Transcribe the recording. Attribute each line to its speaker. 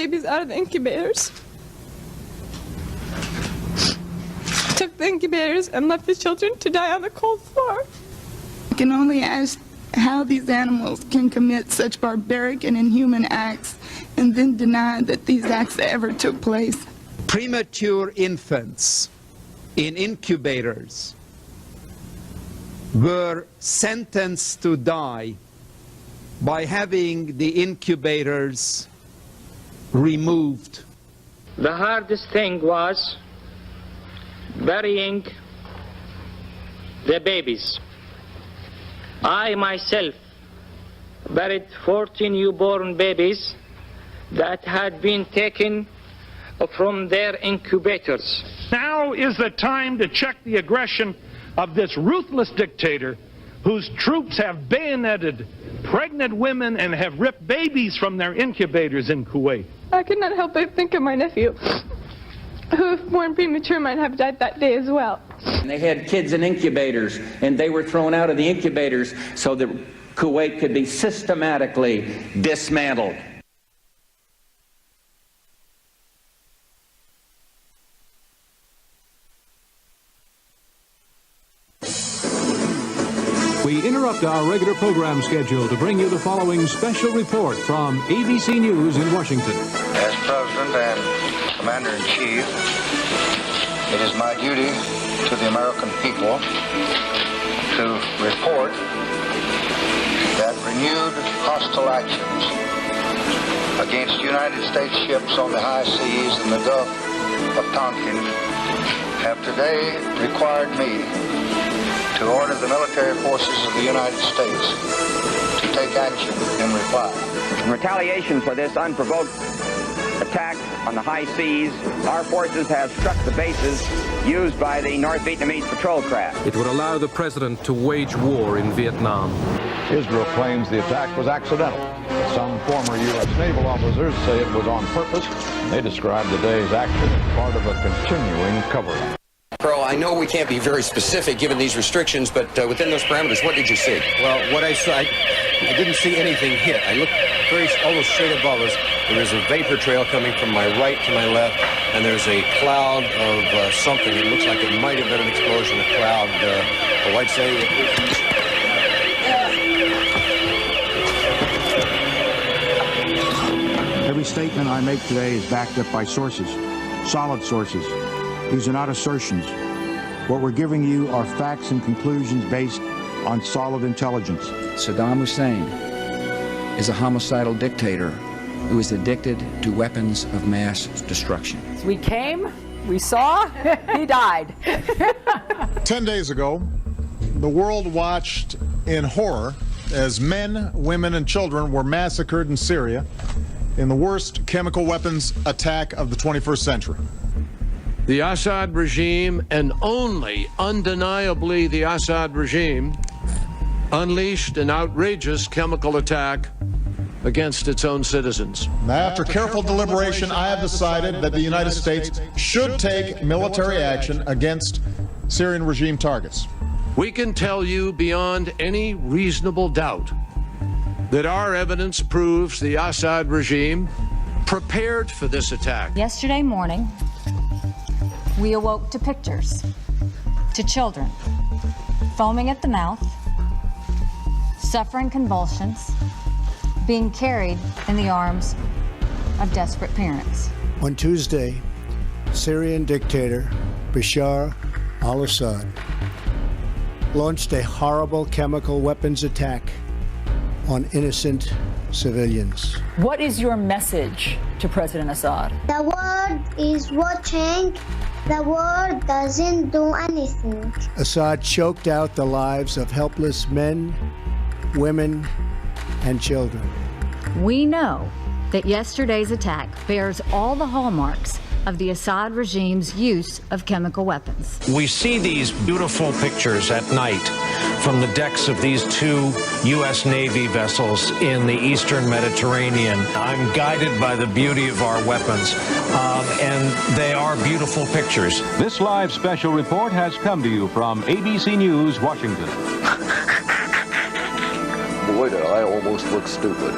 Speaker 1: babies out of the incubators. Took the incubators and left the children to die on the cold floor.
Speaker 2: I can only ask how these animals can commit such barbaric and inhuman acts and then deny that these acts ever took place.
Speaker 3: Premature infants in incubators were sentenced to die by having the incubators removed.
Speaker 4: The hardest thing was burying the babies. I myself buried 14 newborn babies that had been taken from their incubators.
Speaker 5: Now is the time to check the aggression of this ruthless dictator whose troops have bayoneted pregnant women and have ripped babies from their incubators in Kuwait.
Speaker 1: I could not help but think of my nephew, who, if born premature, might have died that day as well.
Speaker 6: They had kids in incubators, and they were thrown out of the incubators so that Kuwait could be systematically dismantled.
Speaker 7: We interrupt our regular program schedule to bring you the following special report from ABC News in Washington.
Speaker 8: As President and Commander-in-Chief, it is my duty to the American people to report that renewed hostile actions against United States ships on the high seas in the Gulf of Tonkin have today required me to order the military forces of the United States to take action in reply.
Speaker 9: In retaliation for this unprovoked attack on the high seas, our forces have struck the bases used by the North Vietnamese patrol craft.
Speaker 10: It would allow the president to wage war in Vietnam.
Speaker 11: Israel claims the attack was accidental. Some former U.S. naval officers say it was on purpose. They describe the day's action as part of a continuing cover-up.
Speaker 12: Pearl, I know we can't be very specific given these restrictions, but within those parameters, what did you see?
Speaker 13: Well, what I saw, I didn't see anything hit. I looked almost straight above us. There's a vapor trail coming from my right to my left, and there's a cloud of something. It looks like it might have been an explosion, a cloud. I'd say
Speaker 14: Every statement I make today is backed up by sources, solid sources. These are not assertions. What we're giving you are facts and conclusions based on solid intelligence.
Speaker 15: Saddam Hussein is a homicidal dictator who is addicted to weapons of mass destruction.
Speaker 16: We came, we saw, he died.
Speaker 17: 10 days ago, the world watched in horror as men, women, and children were massacred in Syria in the worst chemical weapons attack of the 21st century.
Speaker 18: The Assad regime, and only undeniably the Assad regime, unleashed an outrageous chemical attack against its own citizens.
Speaker 17: Now, after careful deliberation, I have decided that the United States should take military action against Syrian regime targets.
Speaker 18: We can tell you beyond any reasonable doubt that our evidence proves the Assad regime prepared for this attack.
Speaker 19: Yesterday morning, we awoke to pictures, to children foaming at the mouth, suffering convulsions, being carried in the arms of desperate parents.
Speaker 20: On Tuesday, Syrian dictator Bashar al-Assad launched a horrible chemical weapons attack on innocent civilians.
Speaker 16: What is your message to President Assad?
Speaker 6: The world is watching. The world doesn't do anything.
Speaker 20: Assad choked out the lives of helpless men, women, and children.
Speaker 19: We know that yesterday's attack bears all the hallmarks of the Assad regime's use of chemical weapons.
Speaker 5: We see these beautiful pictures at night from the decks of these two U.S. Navy vessels in the eastern Mediterranean. I'm guided by the beauty of our weapons, and they are beautiful pictures.
Speaker 7: This live special report has come to you from ABC News, Washington.
Speaker 2: Boy, did I almost look stupid.